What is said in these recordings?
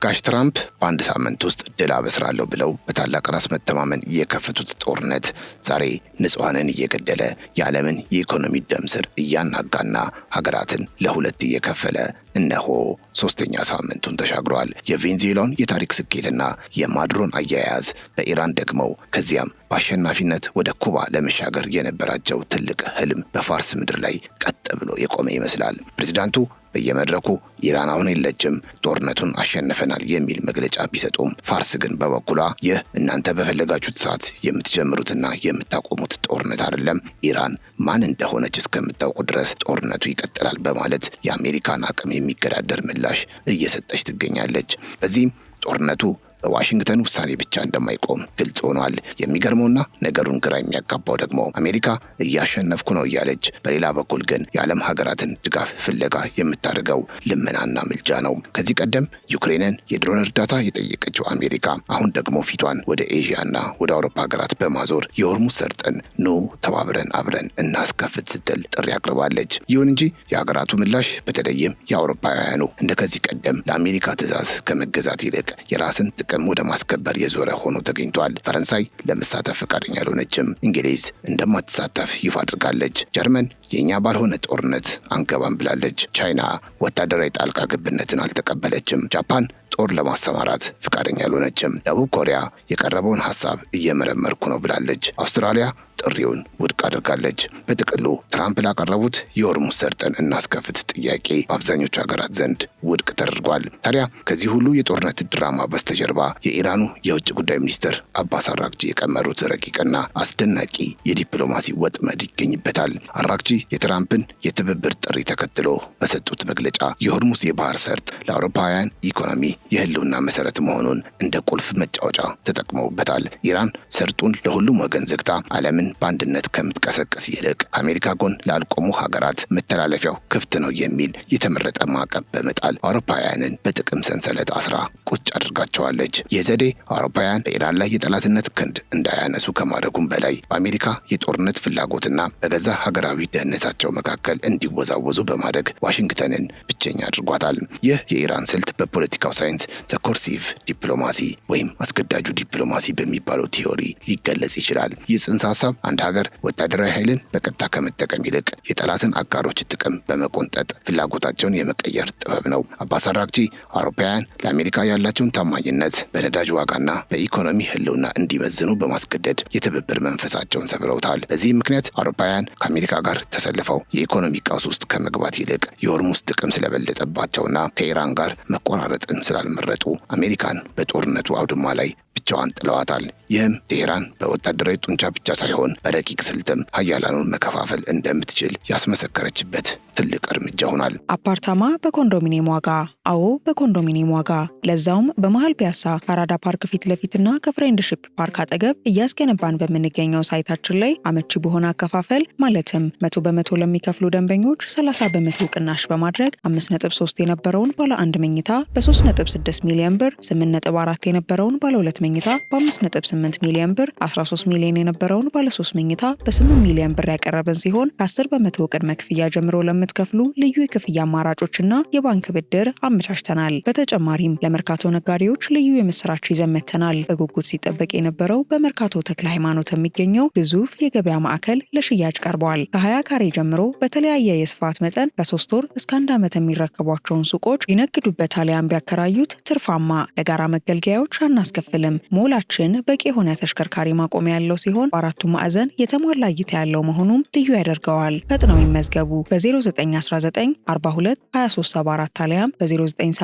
ጋሽ ትራምፕ በአንድ ሳምንት ውስጥ ድል አበስራለሁ ብለው በታላቅ ራስ መተማመን የከፈቱት ጦርነት ዛሬ ንጹሐንን እየገደለ የዓለምን የኢኮኖሚ ደም ስር እያናጋና ሀገራትን ለሁለት እየከፈለ እነሆ ሶስተኛ ሳምንቱን ተሻግሯል። የቬንዙዌላውን የታሪክ ስኬትና የማዱሮን አያያዝ በኢራን ደግመው ከዚያም በአሸናፊነት ወደ ኩባ ለመሻገር የነበራቸው ትልቅ ህልም በፋርስ ምድር ላይ ቀጥ ብሎ የቆመ ይመስላል። ፕሬዚዳንቱ በየመድረኩ ኢራን አሁን የለችም፣ ጦርነቱን አሸንፈናል የሚል መግለጫ ቢሰጡም ፋርስ ግን በበኩሏ ይህ እናንተ በፈለጋችሁት ሰዓት የምትጀምሩትና የምታቆሙት ጦርነት አይደለም፣ ኢራን ማን እንደሆነች እስከምታውቁ ድረስ ጦርነቱ ይቀጥላል በማለት የአሜሪካን አቅም የሚገዳደር ምላሽ እየሰጠች ትገኛለች። በዚህም ጦርነቱ በዋሽንግተን ውሳኔ ብቻ እንደማይቆም ግልጽ ሆኗል። የሚገርመውና ነገሩን ግራ የሚያጋባው ደግሞ አሜሪካ እያሸነፍኩ ነው እያለች በሌላ በኩል ግን የዓለም ሀገራትን ድጋፍ ፍለጋ የምታደርገው ልመናና ምልጃ ነው። ከዚህ ቀደም ዩክሬንን የድሮን እርዳታ የጠየቀችው አሜሪካ አሁን ደግሞ ፊቷን ወደ ኤዥያና ወደ አውሮፓ ሀገራት በማዞር የሆርሙዝ ሰርጥን ኑ ተባብረን አብረን እናስከፍት ስትል ጥሪ አቅርባለች። ይሁን እንጂ የሀገራቱ ምላሽ በተለይም የአውሮፓውያኑ እንደ ከዚህ ቀደም ለአሜሪካ ትዕዛዝ ከመገዛት ይልቅ የራስን ጥቅም ወደ ማስከበር የዞረ ሆኖ ተገኝቷል። ፈረንሳይ ለመሳተፍ ፈቃደኛ አልሆነችም። እንግሊዝ እንደማትሳተፍ ይፋ አድርጋለች። ጀርመን የኛ ባልሆነ ጦርነት አንገባም ብላለች። ቻይና ወታደራዊ ጣልቃ ገብነትን አልተቀበለችም። ጃፓን ጦር ለማሰማራት ፈቃደኛ አልሆነችም። ደቡብ ኮሪያ የቀረበውን ሐሳብ እየመረመርኩ ነው ብላለች። አውስትራሊያ ጥሪውን ውድቅ አድርጋለች። በጥቅሉ ትራምፕ ላቀረቡት የሆርሙዝ ሰርጥን እናስከፍት ጥያቄ በአብዛኞቹ ሀገራት ዘንድ ውድቅ ተደርጓል። ታዲያ ከዚህ ሁሉ የጦርነት ድራማ በስተጀርባ የኢራኑ የውጭ ጉዳይ ሚኒስትር አባስ አራግቺ የቀመሩት ረቂቅና አስደናቂ የዲፕሎማሲ ወጥመድ ይገኝበታል። አራግቺ የትራምፕን የትብብር ጥሪ ተከትሎ በሰጡት መግለጫ የሆርሙዝ የባህር ሰርጥ ለአውሮፓውያን ኢኮኖሚ የህልውና መሰረት መሆኑን እንደ ቁልፍ መጫወቻ ተጠቅመውበታል። ኢራን ሰርጡን ለሁሉም ወገን ዘግታ ዓለምን በአንድነት ከምትቀሰቅስ ይልቅ ከአሜሪካ ጎን ላልቆሙ ሀገራት መተላለፊያው ክፍት ነው የሚል የተመረጠ ማዕቀብ በመጣል አውሮፓውያንን በጥቅም ሰንሰለት አስራ ቁጭ አድርጋቸዋለች። ይህ ዘዴ አውሮፓውያን በኢራን ላይ የጠላትነት ክንድ እንዳያነሱ ከማድረጉም በላይ በአሜሪካ የጦርነት ፍላጎትና በገዛ ሀገራዊ ደህንነታቸው መካከል እንዲወዛወዙ በማድረግ ዋሽንግተንን ብቸኛ አድርጓታል። ይህ የኢራን ስልት በፖለቲካው ሳይንስ ዘኮርሲቭ ዲፕሎማሲ ወይም አስገዳጁ ዲፕሎማሲ በሚባለው ቲዮሪ ሊገለጽ ይችላል። ይህ ጽንሰ ሀሳብ አንድ ሀገር ወታደራዊ ኃይልን በቀጥታ ከመጠቀም ይልቅ የጠላትን አጋሮች ጥቅም በመቆንጠጥ ፍላጎታቸውን የመቀየር ጥበብ ነው። አባስ አራግቺ አውሮፓውያን ለአሜሪካ ያላቸውን ታማኝነት በነዳጅ ዋጋና በኢኮኖሚ ህልውና እንዲመዝኑ በማስገደድ የትብብር መንፈሳቸውን ሰብረውታል። በዚህ ምክንያት አውሮፓውያን ከአሜሪካ ጋር ተሰልፈው የኢኮኖሚ ቀውስ ውስጥ ከመግባት ይልቅ የሆርሙዝ ጥቅም ስለበለጠባቸውና ከኢራን ጋር መቆራረጥን ስላልመረጡ አሜሪካን በጦርነቱ አውድማ ላይ ብቻዋን ጥለዋታል። ይህም ቴሄራን በወታደራዊ ጡንቻ ብቻ ሳይሆን በረቂቅ ስልትም ሀያላኑን መከፋፈል እንደምትችል ያስመሰከረችበት ትልቅ እርምጃ ሆኗል። አፓርታማ በኮንዶሚኒየም ዋጋ። አዎ በኮንዶሚኒየም ዋጋ፣ ለዛውም በመሃል ፒያሳ ከአራዳ ፓርክ ፊት ለፊትና ከፍሬንድሺፕ ፓርክ አጠገብ እያስገነባን በምንገኘው ሳይታችን ላይ አመቺ በሆነ አከፋፈል ማለትም 100% ለሚከፍሉ ደንበኞች 30% ቅናሽ በማድረግ 5.3 የነበረውን ባለ 1 መኝታ በ3.6 ሚሊዮን ብር፣ 8.4 የነበረውን ባለ 2 መኝታ በ5.8 ሚሊዮን ብር፣ 13 ሚሊዮን የነበረውን ባለ 3 መኝታ በ8 ሚሊዮን ብር ያቀረበን ሲሆን ከ10% ቅድመ ክፍያ ጀምሮ ለምትከፍሉ ልዩ የክፍያ አማራጮችና የባንክ ብድር አመቻችተናል። በተጨማሪም ለመርካቶ ነጋዴዎች ልዩ የምስራች ይዘን መጥተናል። በጉጉት ሲጠበቅ የነበረው በመርካቶ ተክለ ሃይማኖት የሚገኘው ግዙፍ የገበያ ማዕከል ለሽያጭ ቀርበዋል። ከ20 ካሬ ጀምሮ በተለያየ የስፋት መጠን ከ3 ወር እስከ 1 ዓመት የሚረከቧቸውን ሱቆች ይነግዱበት አሊያም ቢያከራዩት ትርፋማ። ለጋራ መገልገያዎች አናስከፍልም። ሞላችን በቂ የሆነ ተሽከርካሪ ማቆሚያ ያለው ሲሆን በአራቱ ማዕዘን የተሟላ እይታ ያለው መሆኑም ልዩ ያደርገዋል። ፈጥነው ይመዝገቡ። በ0919 42 2374 አሊያም በ0980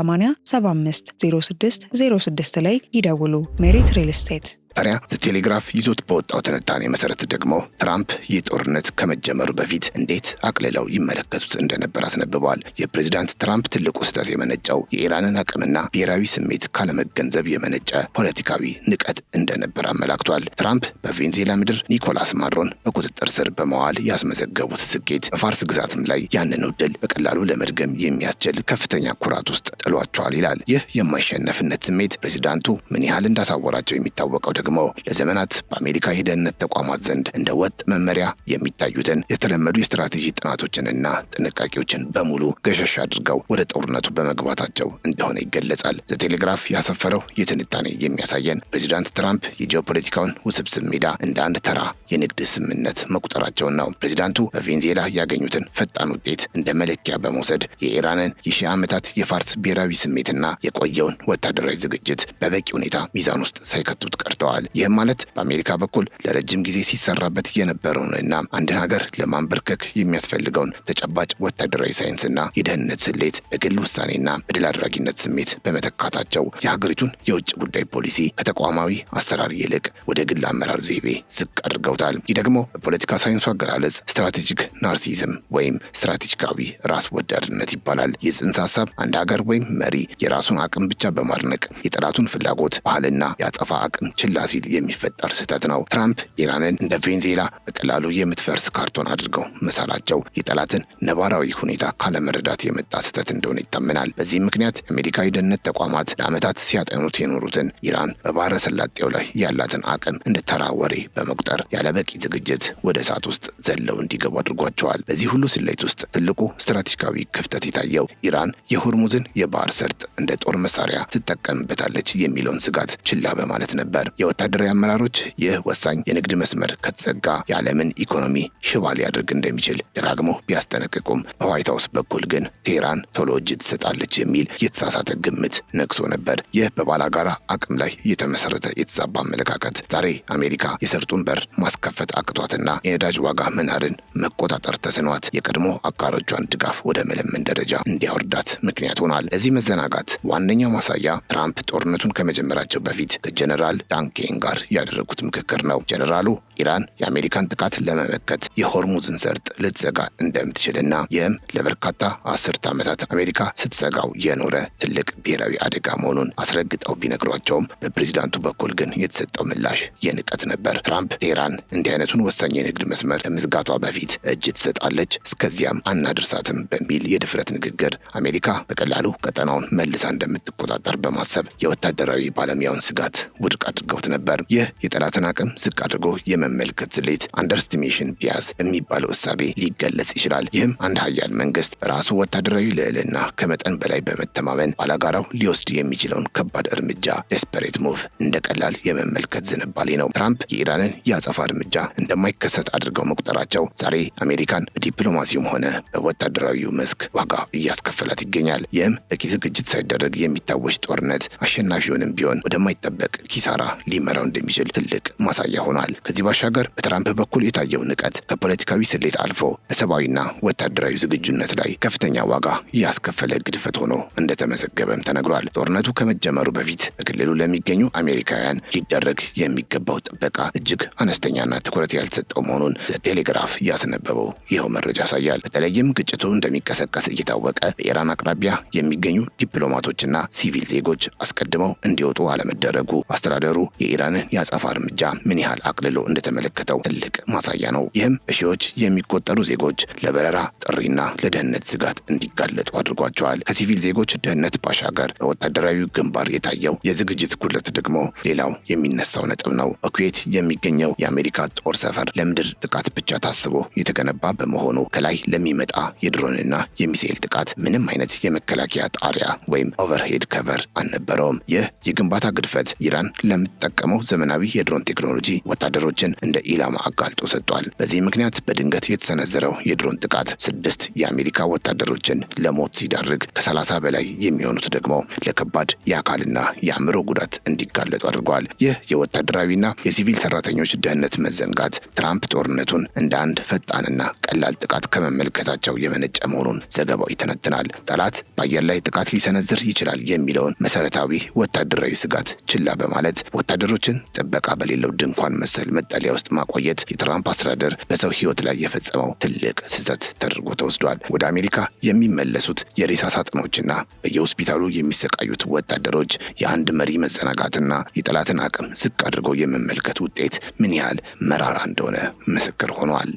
75 06 06 ላይ ይደውሉ። ሜሪት ሪል ስቴት። ታዲያ ቴሌግራፍ ይዞት በወጣው ትንታኔ መሰረት ደግሞ ትራምፕ ይህ ጦርነት ከመጀመሩ በፊት እንዴት አቅልለው ይመለከቱት እንደነበር አስነብበዋል። የፕሬዚዳንት ትራምፕ ትልቁ ስህተት የመነጨው የኢራንን አቅምና ብሔራዊ ስሜት ካለመገንዘብ የመነጨ ፖለቲካዊ ንቀት እንደነበር አመላክቷል። ትራምፕ በቬንዙዌላ ምድር ኒኮላስ ማዱሮን በቁጥጥር ስር በመዋል ያስመዘገቡት ስኬት በፋርስ ግዛትም ላይ ያንን ዕድል በቀላሉ ለመድገም የሚያስችል ከፍተኛ ኩራት ውስጥ ጥሏቸዋል ይላል። ይህ የማይሸነፍነት ስሜት ፕሬዚዳንቱ ምን ያህል እንዳሳወራቸው የሚታወቀው ደግሞ ለዘመናት በአሜሪካ የደህንነት ተቋማት ዘንድ እንደ ወጥ መመሪያ የሚታዩትን የተለመዱ የስትራቴጂ ጥናቶችንና ጥንቃቄዎችን በሙሉ ገሸሽ አድርገው ወደ ጦርነቱ በመግባታቸው እንደሆነ ይገለጻል። ዘቴሌግራፍ ያሰፈረው የትንታኔ የሚያሳየን ፕሬዚዳንት ትራምፕ የጂኦፖለቲካውን ውስብስብ ሜዳ እንደ አንድ ተራ የንግድ ስምምነት መቁጠራቸውን ነው። ፕሬዚዳንቱ በቬንዙዌላ ያገኙትን ፈጣን ውጤት እንደ መለኪያ በመውሰድ የኢራንን የሺህ ዓመታት የፋርስ ብሔራዊ ስሜትና የቆየውን ወታደራዊ ዝግጅት በበቂ ሁኔታ ሚዛን ውስጥ ሳይከቱት ቀርተዋል። ይህም ማለት በአሜሪካ በኩል ለረጅም ጊዜ ሲሰራበት የነበረውንና አንድን ሀገር ለማንበርከክ የሚያስፈልገውን ተጨባጭ ወታደራዊ ሳይንስና የደህንነት ስሌት በግል ውሳኔና በድል አድራጊነት ስሜት በመተካታቸው የሀገሪቱን የውጭ ጉዳይ ፖሊሲ ከተቋማዊ አሰራር ይልቅ ወደ ግል አመራር ዘይቤ ዝቅ አድርገውታል። ይህ ደግሞ በፖለቲካ ሳይንሱ አገላለጽ ስትራቴጂክ ናርሲዝም ወይም ስትራቴጂካዊ ራስ ወዳድነት ይባላል። ይህ ጽንሰ ሀሳብ አንድ ሀገር ወይም መሪ የራሱን አቅም ብቻ በማድነቅ የጠላቱን ፍላጎት፣ ባህልና የአጸፋ አቅም ችላ ሲል የሚፈጠር ስህተት ነው። ትራምፕ ኢራንን እንደ ቬንዙዌላ በቀላሉ የምትፈርስ ካርቶን አድርገው መሳላቸው የጠላትን ነባራዊ ሁኔታ ካለመረዳት የመጣ ስህተት እንደሆነ ይታመናል። በዚህም ምክንያት የአሜሪካ የደህንነት ተቋማት ለዓመታት ሲያጠኑት የኖሩትን ኢራን በባህረ ሰላጤው ላይ ያላትን አቅም እንደ ተራ ወሬ በመቁጠር ያለበቂ ዝግጅት ወደ እሳት ውስጥ ዘለው እንዲገቡ አድርጓቸዋል። በዚህ ሁሉ ስሌት ውስጥ ትልቁ ስትራቴጂካዊ ክፍተት የታየው ኢራን የሆርሙዝን የባህር ሰርጥ እንደ ጦር መሳሪያ ትጠቀምበታለች የሚለውን ስጋት ችላ በማለት ነበር። የወታደራዊ አመራሮች ይህ ወሳኝ የንግድ መስመር ከተዘጋ የዓለምን ኢኮኖሚ ሽባ ሊያደርግ እንደሚችል ደጋግሞ ቢያስጠነቅቁም በዋይት ሀውስ በኩል ግን ቴህራን ቶሎ እጅ ትሰጣለች የሚል የተሳሳተ ግምት ነግሶ ነበር። ይህ በባላጋራ አቅም ላይ የተመሰረተ የተዛባ አመለካከት ዛሬ አሜሪካ የሰርጡን በር ማስከፈት አቅቷትና የነዳጅ ዋጋ መናርን መቆጣጠር ተስኗት የቀድሞ አጋሮቿን ድጋፍ ወደ መለመን ደረጃ እንዲያወርዳት ምክንያት ሆኗል። ለዚህ መዘናጋት ዋነኛው ማሳያ ትራምፕ ጦርነቱን ከመጀመራቸው በፊት ከጀነራል ዳን ኬን ጋር ያደረጉት ምክክር ነው። ጀነራሉ ኢራን የአሜሪካን ጥቃት ለመመከት የሆርሙዝን ሰርጥ ልትዘጋ እንደምትችልና ይህም ለበርካታ አስርተ ዓመታት አሜሪካ ስትሰጋው የኖረ ትልቅ ብሔራዊ አደጋ መሆኑን አስረግጠው ቢነግሯቸውም በፕሬዚዳንቱ በኩል ግን የተሰጠው ምላሽ የንቀት ነበር። ትራምፕ ቴህራን እንዲህ አይነቱን ወሳኝ የንግድ መስመር ከመዝጋቷ በፊት እጅ ትሰጣለች፣ እስከዚያም አናደርሳትም በሚል የድፍረት ንግግር አሜሪካ በቀላሉ ቀጠናውን መልሳ እንደምትቆጣጠር በማሰብ የወታደራዊ ባለሙያውን ስጋት ውድቅ አድርገውት ነበር። ይህ የጠላትን አቅም ዝቅ አድርጎ የመመልከት ስሌት አንደርስቲሜሽን ቢያስ የሚባለው እሳቤ ሊገለጽ ይችላል። ይህም አንድ ሀያል መንግስት ራሱ ወታደራዊ ልዕልና ከመጠን በላይ በመተማመን ባላጋራው ሊወስድ የሚችለውን ከባድ እርምጃ ዴስፐሬት ሙቭ እንደ ቀላል የመመልከት ዝንባሌ ነው። ትራምፕ የኢራንን የአጸፋ እርምጃ እንደማይከሰት አድርገው መቁጠራቸው ዛሬ አሜሪካን በዲፕሎማሲውም ሆነ በወታደራዊው መስክ ዋጋ እያስከፈላት ይገኛል። ይህም በቂ ዝግጅት ሳይደረግ የሚታወጅ ጦርነት አሸናፊውንም ቢሆን ወደማይጠበቅ ኪሳራ ሊመራው እንደሚችል ትልቅ ማሳያ ሆኗል። ከዚህ ባሻገር በትራምፕ በኩል የታየው ንቀት ከፖለቲካዊ ስሌት አልፎ በሰብአዊና ወታደራዊ ዝግጁነት ላይ ከፍተኛ ዋጋ ያስከፈለ ግድፈት ሆኖ እንደተመዘገበም ተነግሯል። ጦርነቱ ከመጀመሩ በፊት በክልሉ ለሚገኙ አሜሪካውያን ሊደረግ የሚገባው ጥበቃ እጅግ አነስተኛና ትኩረት ያልተሰጠው መሆኑን ቴሌግራፍ ያስነበበው ይኸው መረጃ ያሳያል። በተለይም ግጭቱ እንደሚቀሰቀስ እየታወቀ በኢራን አቅራቢያ የሚገኙ ዲፕሎማቶችና ሲቪል ዜጎች አስቀድመው እንዲወጡ አለመደረጉ አስተዳደሩ የኢራንን የአጸፋ እርምጃ ምን ያህል አቅልሎ እንደተመለከተው ትልቅ ማሳያ ነው። ይህም በሺዎች የሚቆጠሩ ዜጎች ለበረራ ጥሪና ለደህንነት ስጋት እንዲጋለጡ አድርጓቸዋል። ከሲቪል ዜጎች ደህንነት ባሻገር በወታደራዊ ግንባር የታየው የዝግጅት ጉድለት ደግሞ ሌላው የሚነሳው ነጥብ ነው። በኩዌት የሚገኘው የአሜሪካ ጦር ሰፈር ለምድር ጥቃት ብቻ ታስቦ የተገነባ በመሆኑ ከላይ ለሚመጣ የድሮንና የሚሳኤል ጥቃት ምንም አይነት የመከላከያ ጣሪያ ወይም ኦቨርሄድ ከቨር አልነበረውም። ይህ የግንባታ ግድፈት ኢራን ለምትጠቀመው ዘመናዊ የድሮን ቴክኖሎጂ ወታደሮችን እንደ ኢላማ አጋልጦ ሰጥቷል። በዚህ ምክንያት በድንገት የተሰነዘረው የድሮን ጥቃት 6 የአሜሪካ ወታደሮችን ለሞት ሲዳርግ ከ30 በላይ የሚሆኑት ደግሞ ለከባድ የአካልና የአእምሮ ጉዳት እንዲጋለጡ አድርጓል። ይህ የወታደራዊና የሲቪል ሰራተኞች ደህንነት መዘንጋት ትራምፕ ጦርነቱን እንደ አንድ ፈጣንና ቀላል ጥቃት ከመመልከታቸው የመነጨ መሆኑን ዘገባው ይተነትናል። ጠላት በአየር ላይ ጥቃት ሊሰነዝር ይችላል የሚለውን መሰረታዊ ወታደራዊ ስጋት ችላ በማለት ወታደሮችን ጥበቃ በሌለው ድንኳን መሰል መጠለያ ውስጥ ማቆየት የትራምፕ አስተዳደር በሰው ሕይወት ላይ የፈጸመው ትልቅ ስህተት ተደርጎ ተወስዷል። ወደ አሜሪካ የሚመለሱት የሬሳ ሳጥኖችና በየሆስፒታሉ የሚሰቃዩት ወታደሮች የአንድ መሪ መዘናጋትና የጠላትን አቅም ዝቅ አድርጎ የመመልከት ውጤት ምን ያህል መራራ እንደሆነ ምስክር ሆኗል።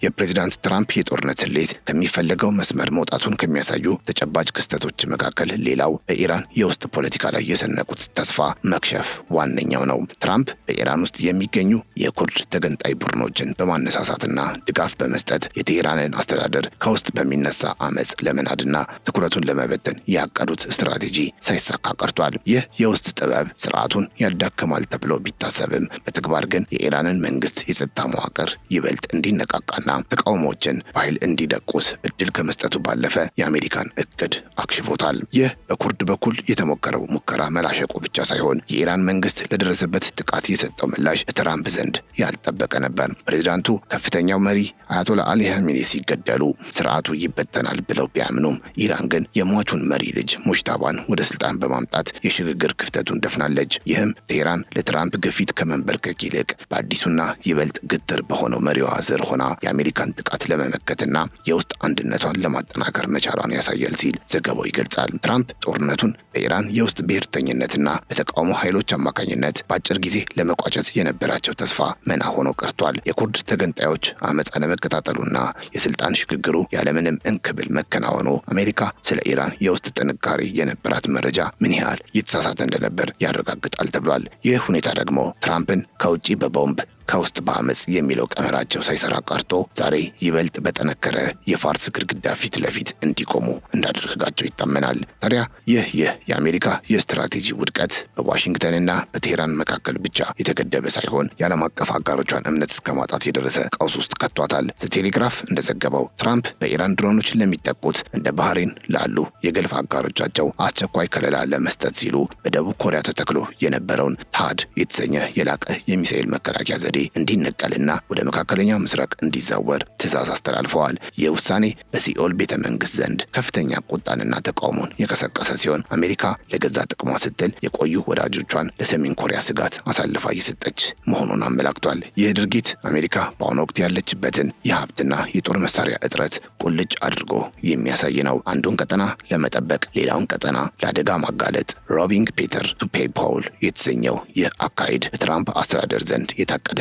የፕሬዚዳንት ትራምፕ የጦርነት ስሌት ከሚፈለገው መስመር መውጣቱን ከሚያሳዩ ተጨባጭ ክስተቶች መካከል ሌላው በኢራን የውስጥ ፖለቲካ ላይ የሰነቁት ተስፋ መክሸፍ ዋነኛው ነው። ትራምፕ በኢራን ውስጥ የሚገኙ የኩርድ ተገንጣይ ቡድኖችን በማነሳሳትና ድጋፍ በመስጠት የቴህራንን አስተዳደር ከውስጥ በሚነሳ አመፅ ለመናድና ትኩረቱን ለመበተን ያቀዱት ስትራቴጂ ሳይሳካ ቀርቷል። ይህ የውስጥ ጥበብ ስርዓቱን ያዳክማል ተብሎ ቢታሰብም በተግባር ግን የኢራንን መንግስት የጸጥታ መዋቅር ይበልጥ እንዲነቃቃና ተቃውሞዎችን በኃይል እንዲደቁስ እድል ከመስጠቱ ባለፈ የአሜሪካን እቅድ አክሽፎታል። ይህ በኩርድ በኩል የተሞከረው ሙከራ መላሸቁ ብቻ ሳይሆን የኢራን መንግስት ለደረሰበት ጥቃት የሰጠው ምላሽ በትራምፕ ዘንድ ያልጠበቀ ነበር። ፕሬዚዳንቱ ከፍተኛው መሪ አያቶላ አሊ ኻሜኒ ሲገደሉ ስርዓቱ ይበተናል ብለው ቢያምኑም ኢራን ግን የሟቹን መሪ ልጅ ሙጅታባን ወደ ስልጣን በማምጣት የሽግግር ክፍተቱን ደፍናለች። ይህም ቴህራን ለትራምፕ ግፊት ከመንበርከክ ይልቅ በአዲሱና ይበልጥ ግትር በሆነው መሪዋ ስር ሆና የአሜሪካን ጥቃት ለመመከትና የውስጥ አንድነቷን ለማጠናከር መቻሏን ያሳያል ሲል ዘገባው ይገልጻል። ትራምፕ ጦርነቱን በኢራን የውስጥ ብሔርተኝነትና በተቃውሞ ኃይሎች አማካኝነት በአጭር ጊዜ ለመቋጨት የነበራቸው ተስፋ መና ሆኖ ቀርቷል። የኩርድ ተገንጣዮች አመፃ ለመከታተሉና የስልጣን ሽግግሩ ያለምንም እንክብል መከናወኑ አሜሪካ ስለ ኢራን የውስጥ ጥንካሬ የነበራት መረጃ ምን ያህል የተሳሳተ እንደነበር ያረጋግጣል ተብሏል። ይህ ሁኔታ ደግሞ ትራምፕን ከውጭ በቦምብ ከውስጥ በአመፅ የሚለው ቀመራቸው ሳይሰራ ቀርቶ ዛሬ ይበልጥ በጠነከረ የፋርስ ግድግዳ ፊት ለፊት እንዲቆሙ እንዳደረጋቸው ይታመናል። ታዲያ ይህ የአሜሪካ የስትራቴጂ ውድቀት በዋሽንግተንና በቴህራን መካከል ብቻ የተገደበ ሳይሆን የዓለም አቀፍ አጋሮቿን እምነት እስከ ማጣት የደረሰ ቀውስ ውስጥ ከቷታል። ቴሌግራፍ እንደዘገበው ትራምፕ በኢራን ድሮኖች ለሚጠቁት እንደ ባህሬን ላሉ የገልፍ አጋሮቻቸው አስቸኳይ ከለላ ለመስጠት ሲሉ በደቡብ ኮሪያ ተተክሎ የነበረውን ታድ የተሰኘ የላቀ የሚሳኤል መከላከያ ዘዴ እንዲነቀልና ወደ መካከለኛው ምስራቅ እንዲዛወር ትዕዛዝ አስተላልፈዋል። ይህ ውሳኔ በሲኦል ቤተ መንግስት ዘንድ ከፍተኛ ቁጣንና ተቃውሞን የቀሰቀሰ ሲሆን አሜሪካ ለገዛ ጥቅሟ ስትል የቆዩ ወዳጆቿን ለሰሜን ኮሪያ ስጋት አሳልፋ እየሰጠች መሆኑን አመላክቷል። ይህ ድርጊት አሜሪካ በአሁኑ ወቅት ያለችበትን የሀብትና የጦር መሳሪያ እጥረት ቁልጭ አድርጎ የሚያሳይ ነው። አንዱን ቀጠና ለመጠበቅ ሌላውን ቀጠና ለአደጋ ማጋለጥ ሮቢንግ ፒተር ቱ ፔይ ፖል የተሰኘው ይህ አካሄድ በትራምፕ አስተዳደር ዘንድ የታቀደ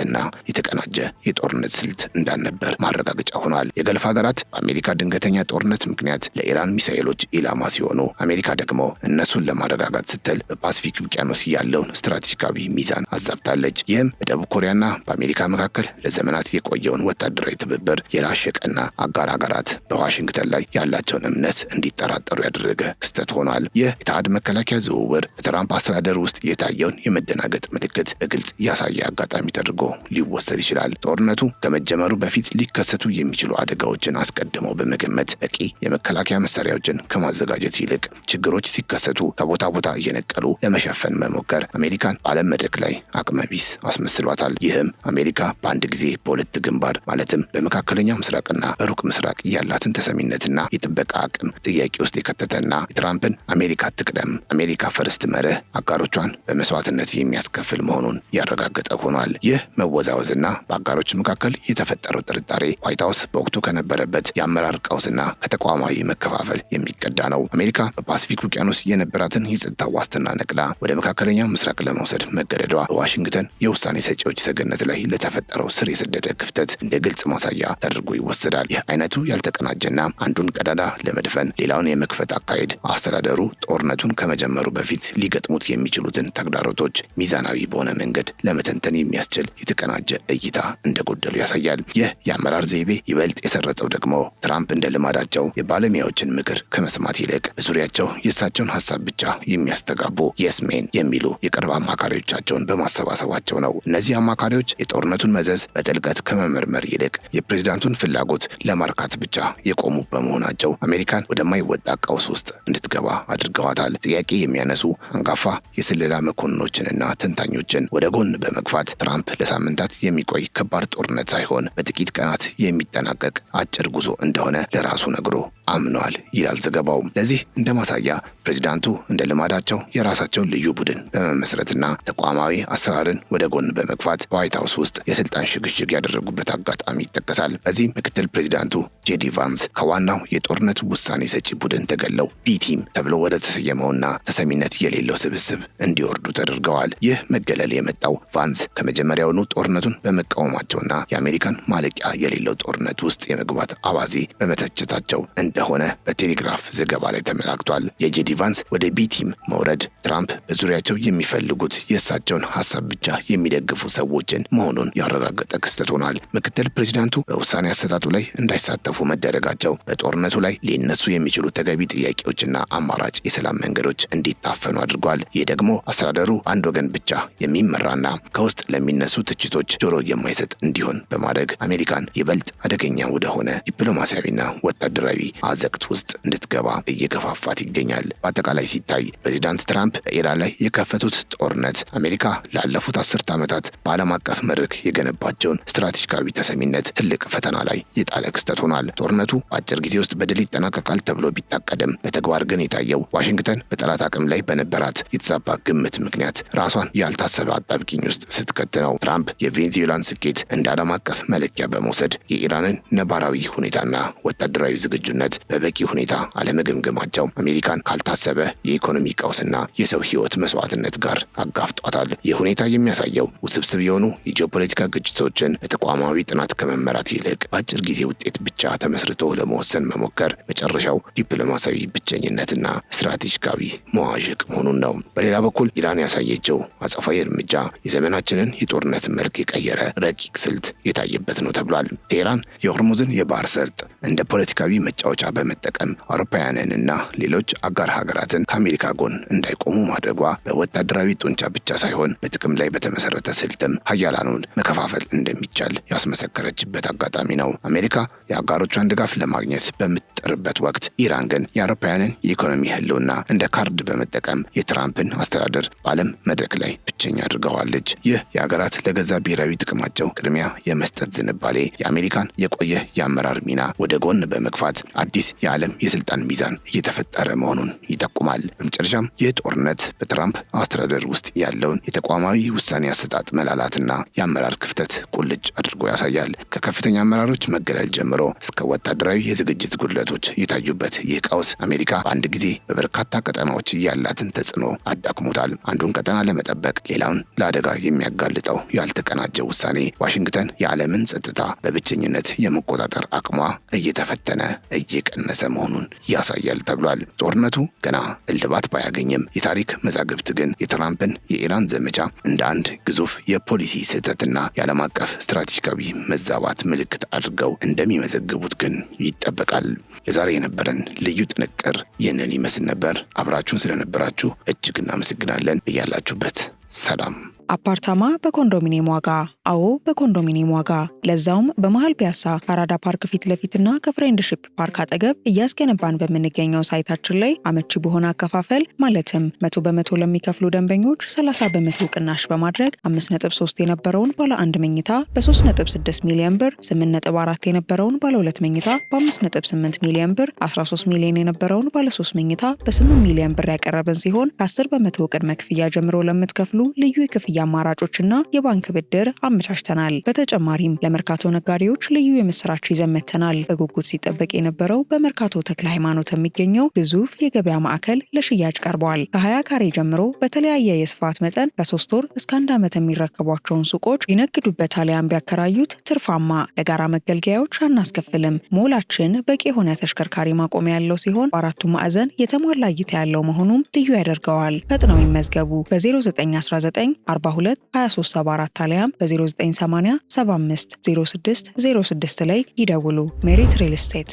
የተቀናጀ የጦርነት ስልት እንዳልነበር ማረጋገጫ ሆኗል። የገልፍ ሀገራት በአሜሪካ ድንገተኛ ጦርነት ምክንያት ለኢራን ሚሳኤሎች ኢላማ ሲሆኑ አሜሪካ ደግሞ እነሱን ለማረጋጋት ስትል በፓሲፊክ ውቅያኖስ ያለውን ስትራቴጂካዊ ሚዛን አዛብታለች። ይህም በደቡብ ኮሪያና በአሜሪካ መካከል ለዘመናት የቆየውን ወታደራዊ ትብብር የላሸቀና አጋር ሀገራት በዋሽንግተን ላይ ያላቸውን እምነት እንዲጠራጠሩ ያደረገ ክስተት ሆኗል። ይህ የተሃድ መከላከያ ዝውውር በትራምፕ አስተዳደር ውስጥ የታየውን የመደናገጥ ምልክት በግልጽ ያሳየ አጋጣሚ ተደርጎ ሊወሰድ ይችላል። ጦርነቱ ከመጀመሩ በፊት ሊከሰቱ የሚችሉ አደጋዎችን አስቀድሞ በመገመት በቂ የመከላከያ መሳሪያዎችን ከማዘጋጀት ይልቅ ችግሮች ሲከሰቱ ከቦታ ቦታ እየነቀሉ ለመሸፈን መሞከር አሜሪካን በዓለም መድረክ ላይ አቅመቢስ አስመስሏታል። ይህም አሜሪካ በአንድ ጊዜ በሁለት ግንባር ማለትም በመካከለኛው ምስራቅና በሩቅ ምስራቅ ያላትን ተሰሚነትና የጥበቃ አቅም ጥያቄ ውስጥ የከተተና የትራምፕን አሜሪካ ትቅደም አሜሪካ ፈርስት መርህ አጋሮቿን በመስዋዕትነት የሚያስከፍል መሆኑን ያረጋገጠ ሆኗል። ይህ መወዛወዝና በአጋሮች መካከል የተፈጠረው ጥርጣሬ ዋይት ሀውስ በወቅቱ ከነበረበት የአመራር ቀውስና ከተቋማዊ መከፋፈል የሚቀዳ ነው። አሜሪካ በፓሲፊክ ውቅያኖስ የነበራትን የጸጥታ ዋስትና ነቅላ ወደ መካከለኛው ምስራቅ ለመውሰድ መገደዷ በዋሽንግተን የውሳኔ ሰጪዎች ሰገነት ላይ ለተፈጠረው ስር የሰደደ ክፍተት እንደ ግልጽ ማሳያ ተደርጎ ይወሰዳል። ይህ አይነቱ ያልተቀናጀና አንዱን ቀዳዳ ለመድፈን ሌላውን የመክፈት አካሄድ አስተዳደሩ ጦርነቱን ከመጀመሩ በፊት ሊገጥሙት የሚችሉትን ተግዳሮቶች ሚዛናዊ በሆነ መንገድ ለመተንተን የሚያስችል የተቀናጀ እይታ እንደጎደሉ ያሳያል። ይህ የአመራር ዘይቤ ይበልጥ የሰረጸው ደግሞ ትራምፕ እንደ ልማዳቸው የባለሙያዎችን ምክር ከመስማት ይልቅ በዙሪያቸው የእሳቸውን ሀሳብ ብቻ የሚያስተጋቡ የስሜን የሚሉ የቅርብ አማካሪዎቻቸውን በማሰባሰባቸው ነው። እነዚህ አማካሪዎች የጦርነቱን መዘዝ በጥልቀት ከመመርመር ይልቅ የፕሬዝዳንቱን ፍላጎት ለማርካት ብቻ የቆሙ በመሆናቸው አሜሪካን ወደማይወጣ ቀውስ ውስጥ እንድትገባ አድርገዋታል። ጥያቄ የሚያነሱ አንጋፋ የስለላ መኮንኖችንና ተንታኞችን ወደ ጎን በመግፋት ትራምፕ ለሳምንታት የሚቆይ ከባድ ጦርነት ሳይሆን በጥቂት ቀናት የሚጠናቀቅ አጭር ጉዞ እንደሆነ ለራሱ ነግሮ አምኗል ይላል ዘገባው። ለዚህ እንደ ማሳያ ፕሬዚዳንቱ እንደ ልማዳቸው የራሳቸውን ልዩ ቡድን በመመስረትና ተቋማዊ አሰራርን ወደ ጎን በመግፋት በዋይት ሀውስ ውስጥ የስልጣን ሽግሽግ ያደረጉበት አጋጣሚ ይጠቀሳል። በዚህ ምክትል ፕሬዚዳንቱ ጄዲ ቫንስ ከዋናው የጦርነት ውሳኔ ሰጪ ቡድን ተገለው ቢቲም ተብሎ ወደ ተሰየመውና ተሰሚነት የሌለው ስብስብ እንዲወርዱ ተደርገዋል። ይህ መገለል የመጣው ቫንስ ከመጀመሪያውኑ ጦርነቱን በመቃወማቸውና የአሜሪካን ማለቂያ የሌለው ጦርነት ውስጥ የመግባት አባዜ በመተቸታቸው እንደሆነ በቴሌግራፍ ዘገባ ላይ ተመላክቷል። የጄዲ ቫንስ ወደ ቢቲም መውረድ ትራምፕ በዙሪያቸው የሚፈልጉት የእሳቸውን ሀሳብ ብቻ የሚደግፉ ሰዎችን መሆኑን ያረጋገጠ ክስተት ሆኗል። ምክትል ፕሬዚዳንቱ በውሳኔ አሰጣጡ ላይ እንዳይሳተፉ መደረጋቸው በጦርነቱ ላይ ሊነሱ የሚችሉ ተገቢ ጥያቄዎችና አማራጭ የሰላም መንገዶች እንዲታፈኑ አድርጓል። ይህ ደግሞ አስተዳደሩ አንድ ወገን ብቻ የሚመራና ከውስጥ ለሚነሱ ትችቶች ጆሮ የማይሰጥ እንዲሆን በማድረግ አሜሪካን ይበልጥ አደገኛ ወደሆነ ዲፕሎማሲያዊና ወታደራዊ አዘቅት ውስጥ እንድትገባ እየገፋፋት ይገኛል። በአጠቃላይ ሲታይ ፕሬዚዳንት ትራምፕ በኢራን ላይ የከፈቱት ጦርነት አሜሪካ ላለፉት 10 ዓመታት በዓለም አቀፍ መድረክ የገነባቸውን ስትራቴጂካዊ ተሰሚነት ትልቅ ፈተና ላይ የጣለ ክስተት ሆኗል። ጦርነቱ በአጭር ጊዜ ውስጥ በድል ይጠናቀቃል ተብሎ ቢታቀድም በተግባር ግን የታየው ዋሽንግተን በጠላት አቅም ላይ በነበራት የተዛባ ግምት ምክንያት ራሷን ያልታሰበ አጣብቂኝ ውስጥ ስትከት ነው። ትራምፕ የቬንዙዌላን ስኬት እንደ ዓለም አቀፍ መለኪያ በመውሰድ የኢራንን ነባራዊ ሁኔታና ወታደራዊ ዝግጁነት በበቂ ሁኔታ አለመገምገማቸው አሜሪካን ካልታሰበ የኢኮኖሚ ቀውስና የሰው ሕይወት መስዋዕትነት ጋር አጋፍጧታል። ይህ ሁኔታ የሚያሳየው ውስብስብ የሆኑ የጂኦፖለቲካ ግጭቶችን በተቋማዊ ጥናት ከመመራት ይልቅ በአጭር ጊዜ ውጤት ብቻ ተመስርቶ ለመወሰን መሞከር መጨረሻው ዲፕሎማሲያዊ ብቸኝነትና ስትራቴጂካዊ መዋዠቅ መሆኑን ነው። በሌላ በኩል ኢራን ያሳየችው አጸፋዊ እርምጃ የዘመናችንን የጦርነት መልክ የቀየረ ረቂቅ ስልት የታየበት ነው ተብሏል። ቴህራን የሆርሙዝን የባህር ሰርጥ እንደ ፖለቲካዊ መጫወቻ በመጠቀም አውሮፓውያንንና ሌሎች አጋር ሀገራትን ከአሜሪካ ጎን እንዳይቆሙ ማድረጓ በወታደራዊ ጡንቻ ብቻ ሳይሆን በጥቅም ላይ በተመሰረተ ስልትም ሀያላኑን መከፋፈል እንደሚቻል ያስመሰከረችበት አጋጣሚ ነው። አሜሪካ የአጋሮቿን ድጋፍ ለማግኘት በምትጥርበት ወቅት ኢራን ግን የአውሮፓውያንን የኢኮኖሚ ህልውና እንደ ካርድ በመጠቀም የትራምፕን አስተዳደር በዓለም መድረክ ላይ ብቸኛ አድርገዋለች። ይህ የሀገራት ለገዛ ብሔራዊ ጥቅማቸው ቅድሚያ የመስጠት ዝንባሌ የአሜሪካን የቆየ የአመራር ሚና ወደ ጎን በመግፋት አዲስ የዓለም የስልጣን ሚዛን እየተፈጠረ መሆኑን ይጠቁማል። በመጨረሻም ይህ ጦርነት በትራምፕ አስተዳደር ውስጥ ያለውን የተቋማዊ ውሳኔ አሰጣጥ መላላትና የአመራር ክፍተት ቁልጭ አድርጎ ያሳያል። ከከፍተኛ አመራሮች መገለል ጀምሮ እስከ ወታደራዊ የዝግጅት ጉድለቶች የታዩበት ይህ ቀውስ አሜሪካ በአንድ ጊዜ በበርካታ ቀጠናዎች ያላትን ተጽዕኖ አዳክሞታል። አንዱን ቀጠና ለመጠበቅ ሌላውን ለአደጋ የሚያጋልጠው ያልተቀናጀ ውሳኔ ዋሽንግተን የዓለምን ጸጥታ በብቸኝነት የመቆጣጠር አቅሟ እየተፈተነ እየቀነሰ መሆኑን ያሳያል ተብሏል። ጦርነቱ ገና እልባት ባያገኝም የታሪክ መዛግብት ግን የትራምፕን የኢራን ዘመቻ እንደ አንድ ግዙፍ የፖሊሲ ስህተትና የዓለም አቀፍ ስትራቴጂካዊ መዛባት ምልክት አድርገው እንደሚመዘግቡት ግን ይጠበቃል። ለዛሬ የነበረን ልዩ ጥንቅር ይህንን ይመስል ነበር። አብራችሁን ስለነበራችሁ እጅግ እናመሰግናለን። እያላችሁበት ሰላም። አፓርታማ በኮንዶሚኒየም ዋጋ። አዎ በኮንዶሚኒየም ዋጋ፣ ለዛውም በመሃል ፒያሳ ከአራዳ ፓርክ ፊት ለፊትና ከፍሬንድሺፕ ፓርክ አጠገብ እያስገነባን በምንገኘው ሳይታችን ላይ አመቺ በሆነ አከፋፈል ማለትም 100% ለሚከፍሉ ደንበኞች 30% ቅናሽ በማድረግ 5.3 የነበረውን ባለ 1 መኝታ በ3.6 ሚሊዮን ብር፣ 8.4 የነበረውን ባለ 2 መኝታ በ5.8 ሚሊዮን ብር፣ 13 ሚሊዮን የነበረውን ባለ 3 መኝታ በ8 ሚሊዮን ብር ያቀረበን ሲሆን ከ10% ቅድመ ክፍያ ጀምሮ ለምትከፍሉ ልዩ የክፍያ አማራጮችና የባንክ ብድር አመቻችተናል። በተጨማሪም ለመርካቶ ነጋዴዎች ልዩ የምስራች ይዘን መጥተናል። በጉጉት ሲጠበቅ የነበረው በመርካቶ ተክለ ሃይማኖት የሚገኘው ግዙፍ የገበያ ማዕከል ለሽያጭ ቀርበዋል። ከ20 ካሬ ጀምሮ በተለያየ የስፋት መጠን ከ3 ወር እስከ 1 ዓመት የሚረከቧቸውን ሱቆች ይነግዱበት አሊያም ቢያከራዩት ትርፋማ። ለጋራ መገልገያዎች አናስከፍልም። ሞላችን በቂ የሆነ ተሽከርካሪ ማቆሚያ ያለው ሲሆን በአራቱ ማዕዘን የተሟላ እይታ ያለው መሆኑም ልዩ ያደርገዋል። ፈጥነው ይመዝገቡ። በ0919 42 2374 አሊያም በ0980 75 06 06 ላይ ይደውሉ። ሜሪት ሪል ስቴት